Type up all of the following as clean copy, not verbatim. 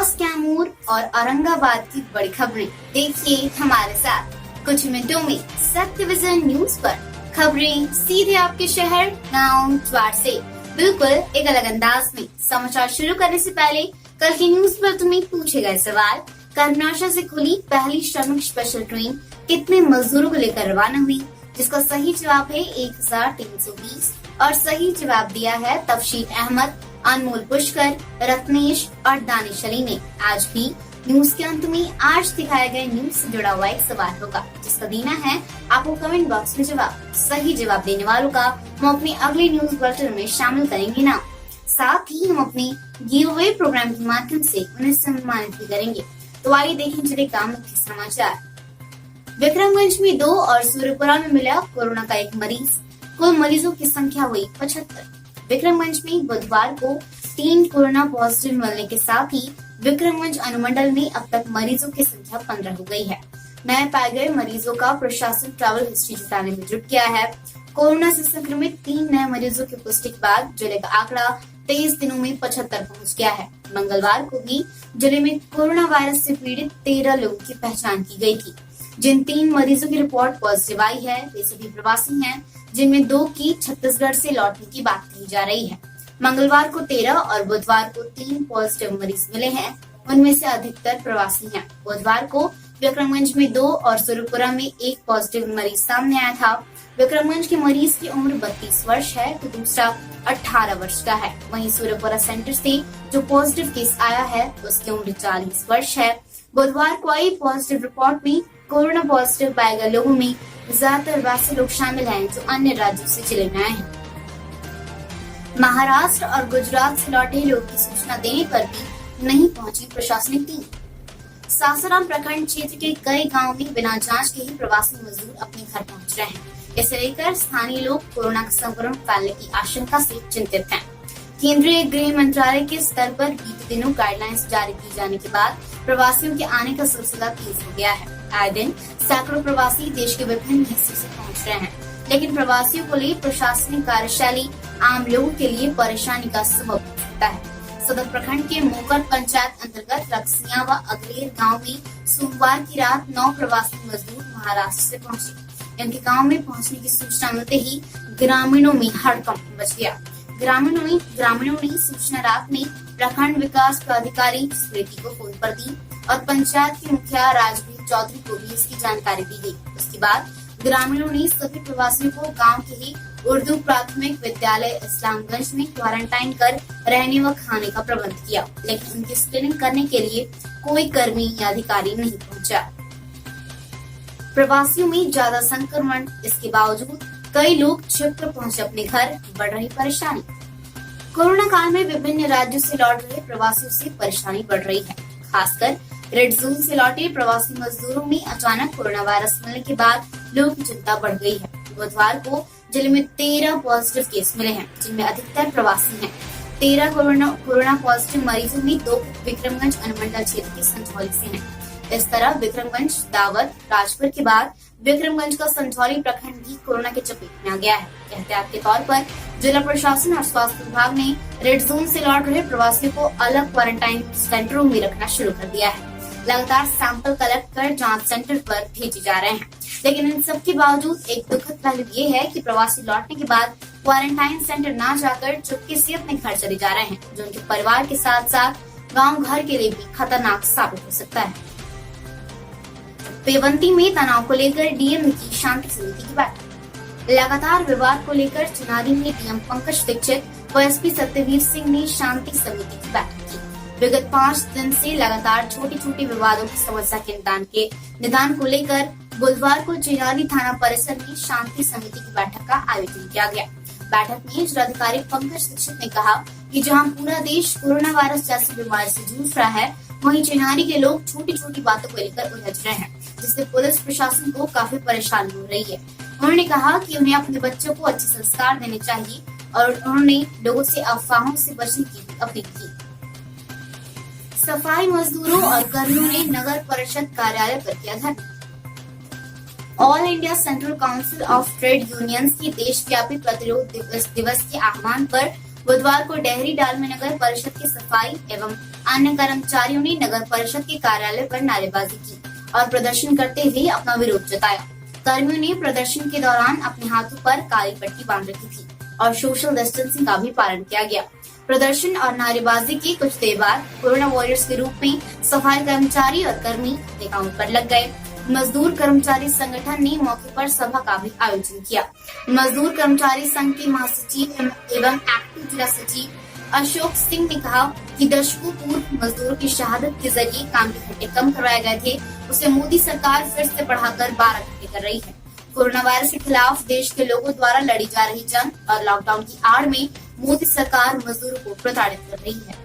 इंदौर, कैमूर और औरंगाबाद की बड़ी खबरें देखिए हमारे साथ कुछ मिनटों में सत्य विजन न्यूज पर। खबरें सीधे आपके शहर, गांव, द्वार से बिल्कुल एक अलग अंदाज में। समाचार शुरू करने से पहले कल की न्यूज पर तुम्हें पूछे गए सवाल। कर्नाशा से खुली पहली श्रमिक स्पेशल ट्रेन कितने मजदूरों को लेकर रवाना हुई, जिसका सही जवाब है 1320 और सही जवाब दिया है तफशील अहमद, अनमोल पुष्कर, रत्नेश और दानिश अली ने। आज भी न्यूज के अंत में आज दिखाए गए न्यूज से जुड़ा हुआ एक सवाल होगा, जिसका देना है आपको कमेंट बॉक्स में जवाब। सही जवाब देने वालों का हम अपने अगले न्यूज बुलेटिन में शामिल करेंगे ना। साथ ही हम अपने गिव अवे प्रोग्राम के माध्यम से उन्हें सम्मानित भी करेंगे। तो आइए देखें जिले का मुख्य समाचार। विक्रमगंज में 2 और सूर्यपुरा में मिला कोरोना का एक मरीज। कुल मरीजों की संख्या हुई 75। विक्रमगंज में बुधवार को 3 कोरोना पॉजिटिव मिलने के साथ ही विक्रमगंज अनुमंडल में अब तक मरीजों की संख्या 15 हो गई है। नए पाए गए मरीजों का प्रशासन ट्रैवल हिस्ट्री जुटाने में जुट गया है। कोरोना से संक्रमित 3 नए मरीजों की पुष्टि के बाद जिले का आंकड़ा 23 दिनों में 75 पहुंच गया है। मंगलवार को भी जिले में कोरोना वायरस से पीड़ित 13 लोगों की पहचान की गई थी। जिन 3 मरीजों की रिपोर्ट पॉजिटिव आई है वे सभी प्रवासी हैं, जिनमें 2 की छत्तीसगढ़ से लौटने की बात कही जा रही है। मंगलवार को 13 और बुधवार को 3 पॉजिटिव मरीज मिले हैं, उनमें से अधिकतर प्रवासी हैं। बुधवार को विक्रमगंज में 2 और सूर्यपुरा में 1 पॉजिटिव मरीज सामने आया था। विक्रमगंज के मरीज की उम्र 32 वर्ष है तो दूसरा 18 वर्ष का है। वहीं सूर्यपुरा सेंटर से जो पॉजिटिव केस आया है उसकी उम्र 40 वर्ष है। बुधवार को आई पॉजिटिव रिपोर्ट में कोरोना पॉजिटिव पाए गए लोगों में ज्यादातर वैसे लोग शामिल हैं जो अन्य राज्यों से जिले में आए हैं। महाराष्ट्र और गुजरात से लौटे लोगों की सूचना देने पर भी नहीं पहुंची प्रशासनिक टीम। सासाराम प्रखंड क्षेत्र के कई गांवों में बिना जांच के ही प्रवासी मजदूर अपने घर पहुंच रहे हैं। इसे लेकर स्थानीय लोग कोरोना का संक्रमण फैलने की आशंका से चिंतित हैं। केंद्रीय गृह मंत्रालय के स्तर पर बीते दिनों गाइडलाइंस जारी किए जाने के बाद प्रवासियों के आने का सिलसिला तेज हो गया है। आए दिन सैकड़ों प्रवासी देश के विभिन्न हिस्सों से पहुंच रहे हैं, लेकिन प्रवासियों को लिए प्रशासनिक कार्यशैली आम लोगों के लिए परेशानी का सबब हो सकता है। सदर प्रखंड के मोकर पंचायत अंतर्गत रक्सिया व अगलेर गांव में सोमवार की रात 9 प्रवासी मजदूर महाराष्ट्र से पहुंचे। इनके गांव में पहुंचने की सूचना मिलते ही ग्रामीणों में हड़कंप मच गया। ग्रामीणों ने सूचना रात में प्रखंड विकास पदाधिकारी स्मृति को फोन पर दी और पंचायत के मुखिया राजवीर चौधरी को भी इसकी जानकारी दी गई। उसके बाद ग्रामीणों ने सभी प्रवासियों को गांव के ही उर्दू प्राथमिक विद्यालय इस्लामगंज में क्वारंटाइन कर रहने व खाने का प्रबंध किया, लेकिन उनकी स्क्रीनिंग करने के लिए कोई कर्मी या अधिकारी नहीं पहुंचा। प्रवासियों में ज्यादा संक्रमण, इसके बावजूद कई लोग छिपकर पहुंचे अपने घर, बढ़ रही परेशानी। कोरोना काल में विभिन्न राज्यों से लौट रहे प्रवासियों से परेशानी बढ़ रही है। खासकर रेड जोन से लौटे प्रवासी मजदूरों में अचानक कोरोना वायरस मिलने के बाद लोगों की चिंता बढ़ गई है। बुधवार को जिले में 13 पॉजिटिव केस मिले हैं, जिनमें अधिकतर प्रवासी हैं। 13 कोरोना पॉजिटिव मरीजों में 2 विक्रमगंज अनुमंडल क्षेत्र के संझौली से हैं। इस तरह विक्रमगंज, दावत, राजपुर के बाद विक्रमगंज का संझौली प्रखंड भी कोरोना के चपेट में आ गया है। एहतियात के तौर पर जिला प्रशासन और स्वास्थ्य विभाग ने रेड जोन से लौट रहे प्रवासियों को अलग क्वारंटाइन सेंटरों में रखना शुरू कर दिया है। लगातार सैंपल कलेक्ट कर जांच सेंटर पर भेजे जा रहे हैं, लेकिन इन सब के बावजूद एक दुखद पहलू ये है कि प्रवासी लौटने के बाद क्वारंटाइन सेंटर न जाकर चुपके से अपने घर चले जा रहे हैं, जो उनके परिवार के साथ साथ गाँव घर के लिए भी खतरनाक साबित हो सकता है। पेवंती में तनाव को लेकर डीएम की शांति समिति की बैठक। लगातार विवाद को लेकर चिनारी में डीएम पंकज दीक्षित व एसपी सत्यवीर सिंह ने शांति समिति की बैठक की। विगत 5 दिन से लगातार छोटी छोटी विवादों की समस्या के निदान को लेकर बुधवार को चिनारी थाना परिसर में शांति समिति की बैठक का आयोजन किया गया। बैठक में जिलाधिकारी पंकज दीक्षित ने कहा कि जहां पूरा देश कोरोना वायरस जैसी बीमारी से जूझ रहा है, वहीं चिनारी के लोग छोटी छोटी बातों को लेकर उलझ रहे हैं, जिससे पुलिस प्रशासन को काफी परेशानी हो रही है। उन्होंने कहा कि उन्हें अपने बच्चों को अच्छे संस्कार देने चाहिए और उन्होंने लोगों से अफवाहों से बचने की अपील की। सफाई मजदूरों और कर्मियों ने नगर परिषद कार्यालय पर किया धरना। All India central council of trade unions की देशव्यापी प्रतिरोध दिवस के आह्वान पर बुधवार को डेहरी डाल में नगर परिषद की सफाई एवं अन्य कर्मचारियों ने नगर परिषद के कार्यालय पर नारेबाजी की और प्रदर्शन करते हुए अपना विरोध जताया। कर्मियों ने प्रदर्शन के दौरान अपने हाथों पर काली पट्टी बांध रखी थी और सोशल डिस्टेंसिंग का भी पालन किया गया। प्रदर्शन और नारेबाजी के कुछ देर बाद कोरोना वॉरियर्स के रूप में सफाई कर्मचारी और कर्मी अपने काम पर लग गए। मजदूर कर्मचारी संगठन ने मौके पर सभा का भी आयोजन किया। मजदूर कर्मचारी संघ के महासचिव एवं एक्टिव जिला सचिव अशोक सिंह ने कहा कि दशकों पूर्व मजदूरों की शहादत के जरिए काम के घंटे कम करवाए गए थे, उसे मोदी सरकार फिर से बढ़ाकर 12 घंटे कर रही है। कोरोना वायरस के खिलाफ देश के लोगों द्वारा लड़ी जा रही जंग और लॉकडाउन की आड़ में मोदी सरकार मजदूरों को प्रताड़ित कर रही है।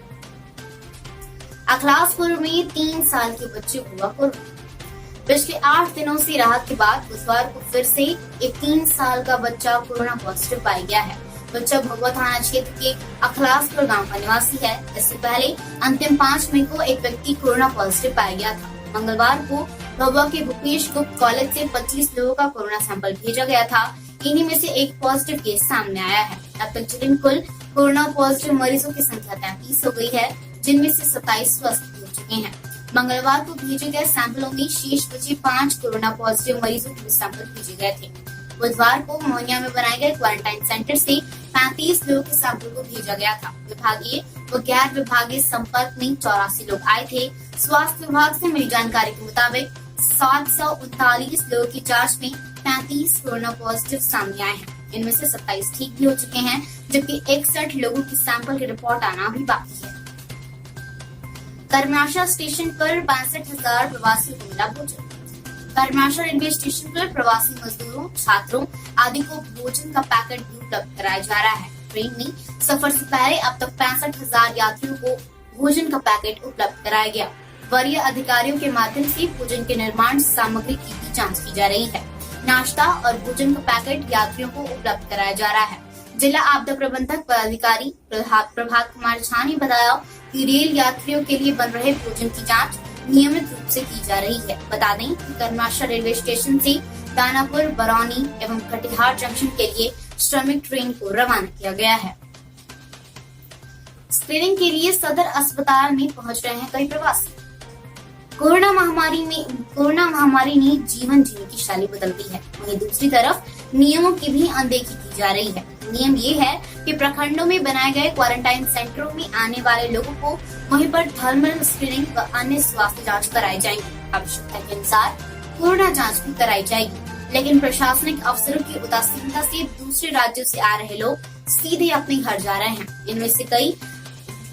अखलासपुर में 3 साल के बच्चे को हुआ कोरोना। पिछले 8 दिनों से राहत के बाद बुधवार को फिर से एक 3 साल का बच्चा कोरोना पॉजिटिव पाया गया है। बच्चा भगवा थाना क्षेत्र के अखलासपुर गांव का निवासी है। इससे पहले अंतिम 5 मई को एक व्यक्ति कोरोना पॉजिटिव पाया गया था। मंगलवार को भगवा के भूपेश गुप्त कॉलेज से 25 लोगों का कोरोना सैंपल भेजा गया था। इन्हीं में से एक पॉजिटिव केस सामने आया है। अब तक जिले में कुल कोरोना पॉजिटिव मरीजों की संख्या 33 हो गई है, जिनमें से 27 स्वस्थ हो चुके हैं। मंगलवार को भेजे गए सैंपलों में शेष बचे 5 कोरोना पॉजिटिव मरीजों के सैंपल भेजे गए थे। बुधवार को मोहनिया में बनाए गए क्वारंटाइन सेंटर से 35 लोगों के सैंपल को भेजा गया था। विभागीय व गैर विभागीय संपर्क में 84 लोग आए थे। स्वास्थ्य विभाग से मिली जानकारी के मुताबिक 739 लोगों की जांच में 35 कोरोना पॉजिटिव सामने आए हैं। इनमें से 27 ठीक भी हो चुके हैं, जबकि 61 लोगों की सैंपल की रिपोर्ट आना भी बाकी है। कर्मनाशा स्टेशन पर 62,000 प्रवासी को मिला भोजन। कर्मनाशा रेलवे स्टेशन पर प्रवासी मजदूरों, छात्रों आदि को भोजन का पैकेट भी उपलब्ध कराया जा रहा है। ट्रेन में सफर से पहले अब तक 65,000 यात्रियों को भोजन का पैकेट उपलब्ध कराया गया। वरीय अधिकारियों के माध्यम से भोजन के निर्माण सामग्री की भी जांच की जा रही है। नाश्ता और भोजन का पैकेट यात्रियों को उपलब्ध कराया जा रहा है। जिला आपदा प्रबंधक पदाधिकारी प्रभात कुमार झा ने बताया कि रेल यात्रियों के लिए बन रहे भोजन की जांच नियमित रूप से की जा रही है। बता दें कि कर्मनाशा रेलवे स्टेशन से दानापुर, बरौनी एवं कटिहार जंक्शन के लिए श्रमिक ट्रेन को रवाना किया गया है। स्क्रीनिंग के लिए सदर अस्पताल में पहुंच रहे हैं कई प्रवासी। कोरोना महामारी ने जीवन जीने की शैली बदल दी है। वहीं दूसरी तरफ नियमों की भी अनदेखी की जा रही है। नियम ये है कि प्रखंडों में बनाए गए क्वारंटाइन सेंटरों में आने वाले लोगों को वहीं पर थर्मल स्क्रीनिंग व अन्य स्वास्थ्य जांच कराई जाएगी। आवश्यकता के अनुसार कोरोना जांच भी कराई जाएगी, लेकिन प्रशासनिक अफसरों की उदासीनता से दूसरे राज्यों से आ रहे लोग सीधे अपने घर जा रहे हैं। इनमें से कई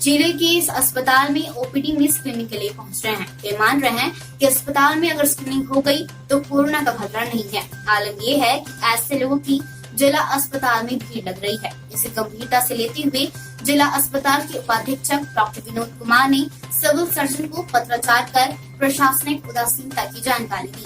जिले के इस अस्पताल में ओपीडी में स्क्रीनिंग के लिए पहुंच रहे हैं। वे मान रहे हैं कि अस्पताल में अगर स्क्रीनिंग हो गई तो कोरोना का खतरा नहीं है। आलम ये है कि ऐसे लोगों की जिला अस्पताल में भीड़ लग रही है। इसे गंभीरता से लेते हुए जिला अस्पताल के उपाधीक्षक डॉक्टर विनोद कुमार ने सिविल सर्जन को पत्राचार कर प्रशासनिक उदासीनता की जानकारी दी।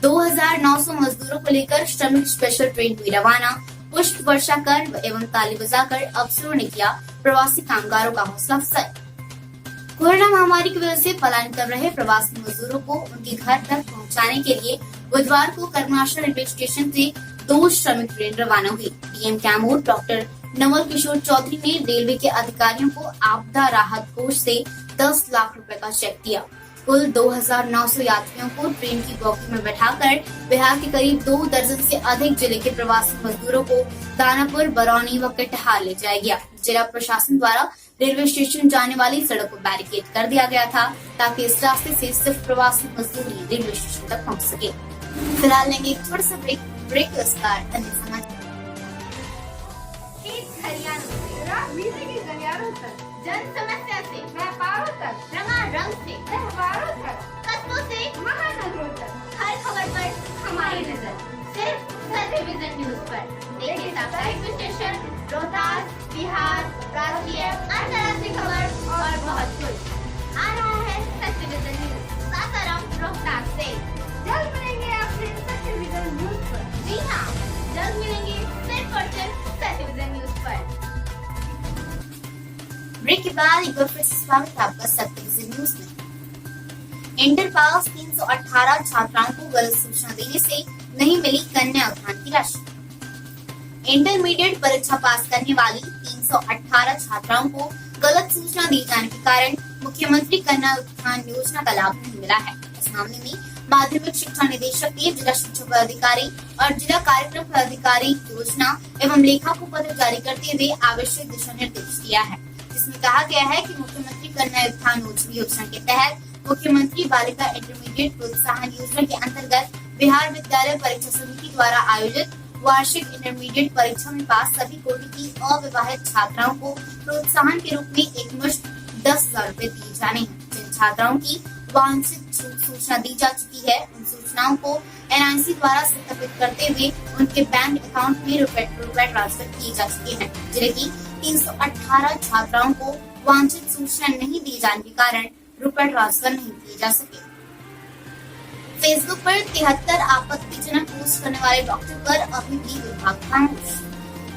2900 मजदूरों को लेकर श्रमिक स्पेशल ट्रेन हुई रवाना। पुष्प वर्षा कर एवं ताली बजाकर अफसरों ने किया प्रवासी कामगारों का हौसला अफजाई। कोरोना महामारी की वजह से पलायन कर रहे प्रवासी मजदूरों को उनके घर तक पहुंचाने के लिए बुधवार को कर्मनाशा रेलवे स्टेशन से 2 श्रमिक ट्रेन रवाना हुई। डीएम कैमूर डॉक्टर नवल किशोर चौधरी ने रेलवे के अधिकारियों को आपदा राहत कोष से 10 लाख रुपए का चेक दिया। कुल 2,900 यात्रियों को ट्रेन की बोगी में बैठाकर बिहार के करीब 2 दर्जन से अधिक जिले के प्रवासी मजदूरों को दानापुर, बरौनी व कटिहार ले जाया गया। जिला प्रशासन द्वारा रेलवे स्टेशन जाने वाली सड़क को बैरिकेड कर दिया गया था, ताकि इस रास्ते से सिर्फ प्रवासी मजदूर ही रेलवे स्टेशन तक पहुँच सके। फिलहाल लेंगे एक छोटा सा ब्रेक के उसका अन्य समाचार। जन समस्या से व्यापारों तक, रंगारंग से त्योहारों तक, कस्बों से महानगरों तक, हर खबर पर हमारी नजर सिर्फ टेलीविजन न्यूज पर। देखिए साप्ताहिक विश्लेषण, रोहतास, बिहार, राष्ट्रीय, अंतर्राष्ट्रीय खबर और बहुत कुछ आ रहा है टेलीविजन न्यूज सासाराम रोहतास से। जल्द मिलेंगे आपसे टेलीविजन न्यूज पर। जी हाँ, जल्द मिलेंगे सिर्फ और सिर्फ टेलीविजन न्यूज पर। ब्रेक के बाद एक बार फिर से स्वागत है आपका टेलीविजन न्यूज में। इंटर पास 318 छात्राओं को गलत सूचना देने से नहीं मिली कन्या उत्थान की राशि। इंटरमीडिएट परीक्षा पास करने वाली 318 छात्राओं को गलत सूचना दिए जाने के कारण मुख्यमंत्री कन्या उत्थान योजना का लाभ नहीं मिला है। इस मामले में माध्यमिक शिक्षा निदेशक ने जिला शिक्षा पदाधिकारी और जिला कार्यक्रम पदाधिकारी योजना एवं लेखा को पत्र जारी करते हुए आवश्यक दिशा निर्देश दिया है, जिसमें कहा गया है कि मुख्यमंत्री कन्या उत्थान योजना के तहत मुख्यमंत्री बालिका इंटरमीडिएट प्रोत्साहन योजना के अंतर्गत बिहार विद्यालय परीक्षा समिति द्वारा आयोजित वार्षिक इंटरमीडिएट परीक्षा में पास सभी कोटि की अविवाहित छात्राओं को प्रोत्साहन के रूप में एकमुश्त 10,000 रूपए दिए जाने हैं। जिन छात्राओं की वांछित सूचना दी जा चुकी है, उन सूचनाओं को NIC द्वारा सत्यापित करते हुए उनके बैंक अकाउंट में रुपए ट्रांसफर किए जा चुके हैं। जिले की 318 छात्राओं को वांछित सूचना नहीं दी जाने के कारण रुपए ट्रांसफर नहीं किए जा सके। फेसबुक पर 73 आपत्तिजनक पोस्ट करने वाले डॉक्टर पर अभी भी विभाग खामोश।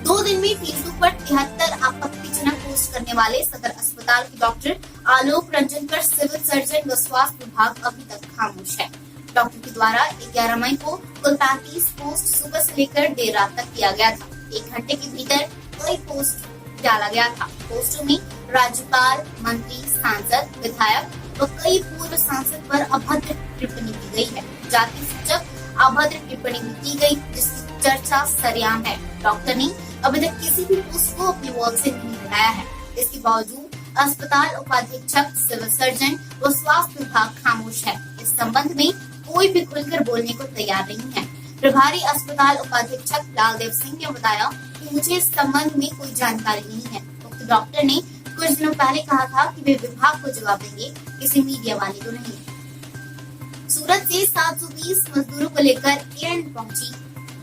2 दिन में फेसबुक पर 73 आपत्तिजनक पोस्ट करने वाले सदर अस्पताल के डॉक्टर आलोक रंजन पर सिविल सर्जन व स्वास्थ्य विभाग अभी तक खामोश है। डॉक्टर के द्वारा 11 मई को कुल 35 पोस्ट सुबह से लेकर देर रात तक किया गया था। 1 घंटे के भीतर कई पोस्ट डाला गया था। पोस्टों में राज्यपाल, मंत्री, सांसद, विधायक व कई पूर्व सांसद पर अभद्र टिप्पणी की गई है। जाति सूचक अभद्र टिप्पणी भी की गई, जिसकी चर्चा सरेआम है। डॉक्टर ने अभी तक किसी भी पोस्ट को अपने वॉल से नहीं हटाया है। इसके बावजूद अस्पताल उपाधीक्षक, सिविल सर्जन व स्वास्थ्य विभाग खामोश है। इस संबंध में कोई भी खुलकर बोलने को तैयार नहीं है। प्रभारी अस्पताल उपाधीक्षक लालदेव सिंह ने बताया कि मुझे इस संबंध में कोई जानकारी नहीं है। उक्त डॉक्टर ने कुछ दिनों पहले कहा था कि वे विभाग को जवाब देंगे, किसी मीडिया वाले को नहीं। सूरत से 720 मजदूरों को लेकर एयरन पहुंची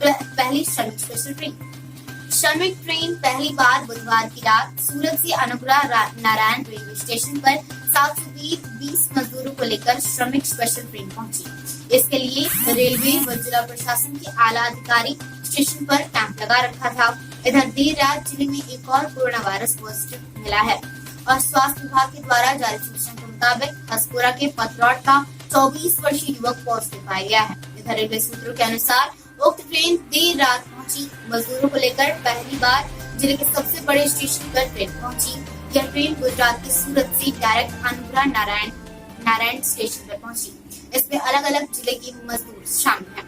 पहली श्रमिक स्पेशल ट्रेन। श्रमिक ट्रेन पहली बार बुधवार की रात सूरत से अनुग्रह नारायण रेलवे स्टेशन पर 720 मजदूरों को लेकर श्रमिक स्पेशल ट्रेन पहुंची। इसके लिए रेलवे व जिला प्रशासन के आला अधिकारी स्टेशन पर कैंप लगा रखा था। इधर देर रात जिले में एक और कोरोना वायरस पॉजिटिव मिला है और स्वास्थ्य विभाग के द्वारा जारी सूचना के मुताबिक हसपुरा के पतरौट का 24 वर्षीय युवक पॉजिटिव पाया गया है। इधर रेलवे सूत्रों के अनुसार उक्त ट्रेन देर रात पहुंची। मजदूरों को लेकर पहली बार जिले के सबसे बड़े स्टेशन पर ट्रेन पहुंची। यह ट्रेन गुजरात के सूरत से डायरेक्ट अनुग्रह नारायण स्टेशन पर पहुंची। इसमें अलग अलग जिले के मजदूर शामिल हैं।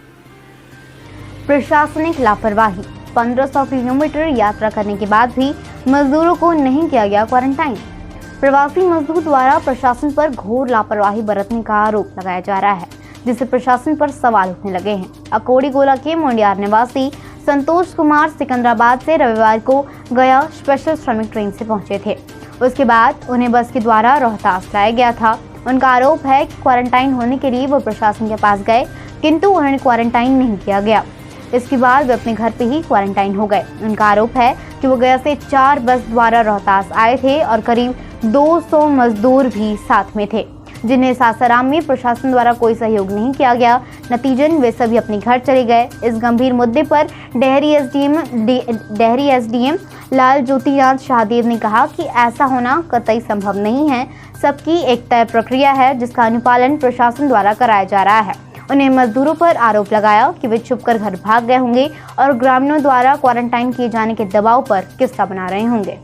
प्रशासनिक लापरवाही। 1500 किलोमीटर यात्रा करने के बाद भी मजदूरों को नहीं किया गया क्वारंटाइन। प्रवासी मजदूर द्वारा प्रशासन पर घोर लापरवाही बरतने का आरोप लगाया जा रहा है, जिससे प्रशासन पर सवाल उठने लगे हैं। अकोड़ी गोला के मुंडियार निवासी संतोष कुमार सिकंदराबाद से रविवार को गया स्पेशल श्रमिक ट्रेन से पहुंचे थे। उसके बाद उन्हें बस के द्वारा रोहतास लाया गया था। उनका आरोप है कि क्वारंटाइन होने के लिए वो प्रशासन के पास गए, किंतु उन्हें क्वारंटाइन नहीं किया गया। इसके बाद वे अपने घर पे ही क्वारंटाइन हो गए। उनका आरोप है कि वो गया से 4 बस द्वारा रोहतास आए थे और करीब 200 मजदूर भी साथ में थे, जिन्हें सासाराम में प्रशासन द्वारा कोई सहयोग नहीं किया गया। नतीजन वे सभी अपने घर चले गए। इस गंभीर मुद्दे पर डेहरी एसडीएम लाल ज्योतिनाथ शाहदेव ने कहा कि ऐसा होना कतई संभव नहीं है। सबकी एक तय प्रक्रिया है जिसका अनुपालन प्रशासन द्वारा कराया जा रहा है। उन्हें मजदूरों पर आरोप लगाया कि वे छुपकर घर भाग गए होंगे और ग्रामीणों द्वारा क्वारंटाइन किए जाने के दबाव पर किस्सा बना रहे होंगे।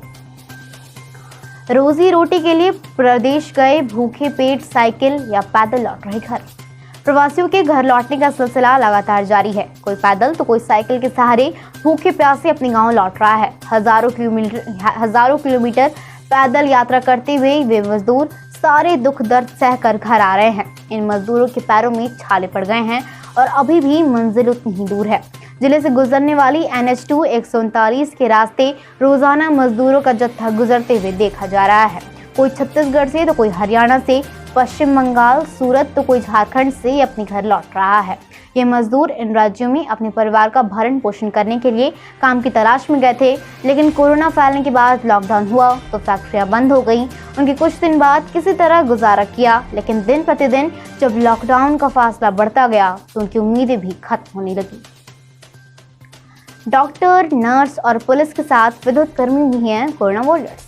रोजी रोटी के लिए प्रदेश गए भूखे पेट साइकिल या पैदल लौट रहे घर। प्रवासियों के घर लौटने का सिलसिला लगातार जारी है। कोई पैदल तो कोई साइकिल के सहारे भूखे प्यासे अपने गांव लौट रहा है। हजारों किलोमीटर पैदल यात्रा करते हुए वे मजदूर सारे दुख दर्द सहकर घर आ रहे हैं। इन मजदूरों के पैरों में छाले पड़ गए हैं और अभी भी मंजिल उतनी ही दूर है। जिले से गुजरने वाली NH2 139 के रास्ते रोजाना मजदूरों का जत्था गुजरते हुए देखा जा रहा है। कोई छत्तीसगढ़ से तो कोई हरियाणा से, पश्चिम बंगाल, सूरत तो कोई झारखंड से अपने घर लौट रहा है। ये मजदूर इन राज्यों में अपने परिवार का भरण पोषण करने के लिए काम की तलाश में गए थे, लेकिन कोरोना फैलने के बाद लॉकडाउन हुआ तो फैक्ट्रियां बंद हो गई। उनके कुछ दिन बाद किसी तरह गुजारा किया, लेकिन दिन प्रतिदिन जब लॉकडाउन का फासला बढ़ता गया तो उनकी उम्मीदें भी खत्म होने लगी। डॉक्टर, नर्स और पुलिस के साथ विद्युत कर्मी भी हैं कोरोना वॉरियर्स।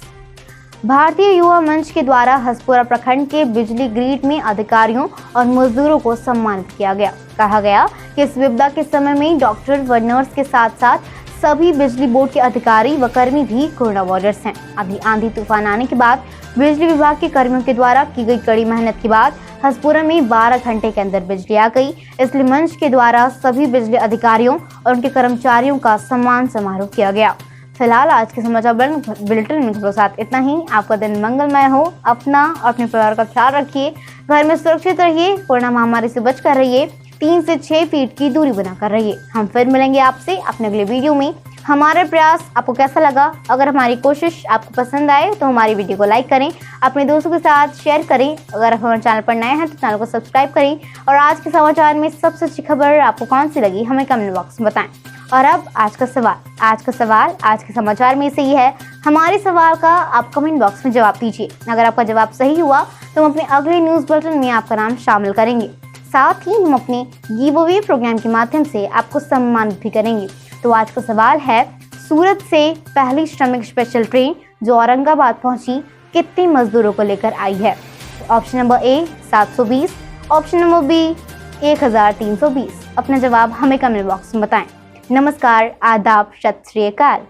भारतीय युवा मंच के द्वारा हसपुरा प्रखंड के बिजली ग्रिड में अधिकारियों और मजदूरों को सम्मानित किया गया। कहा गया कि इस विपदा के समय में डॉक्टर व नर्स के साथ साथ सभी बिजली बोर्ड के अधिकारी व कर्मी भी कोरोना वॉरियर्स हैं। अभी आंधी तूफान आने के बाद बिजली विभाग के कर्मियों के द्वारा की गई कड़ी मेहनत के बाद हसपुरा में 12 घंटे के अंदर बिजली आ गई। इसलिए मंच के द्वारा सभी बिजली अधिकारियों और उनके कर्मचारियों का सम्मान समारोह किया गया। फिलहाल आज के समाचार बुलेटिन में खबरों साथ इतना ही। आपका दिन मंगलमय हो। अपना और अपने परिवार का ख्याल रखिए, घर में सुरक्षित रहिए, कोरोना महामारी से बचकर रहिए, 3 से 6 फीट की दूरी बनाकर रहिए। हम फिर मिलेंगे आपसे अपने अगले वीडियो में। हमारा प्रयास आपको कैसा लगा? अगर हमारी कोशिश आपको पसंद आए तो हमारी वीडियो को लाइक करें, अपने दोस्तों के साथ शेयर करें। अगर आप हमारे चैनल पर नए हैं तो चैनल को सब्सक्राइब करें। और आज के समाचार में सबसे अच्छी खबर आपको कौन सी लगी हमें कमेंट बॉक्स में बताएं। और अब आज का सवाल आज के समाचार में से ही है। हमारे सवाल का आप कमेंट बॉक्स में जवाब दीजिए। अगर आपका जवाब सही हुआ तो हम अपने अगले न्यूज़ बुलेटिन में आपका नाम शामिल करेंगे। साथ ही हम अपने गिव अवे प्रोग्राम के माध्यम से आपको सम्मानित भी करेंगे। तो आज का सवाल है, सूरत से पहली श्रमिक स्पेशल ट्रेन जो औरंगाबाद पहुंची कितने मजदूरों को लेकर आई है? Option number A 720, option number B 1320। अपना जवाब हमें कमेंट बॉक्स में बताएं। नमस्कार, आदाब, सत श्री अकाल।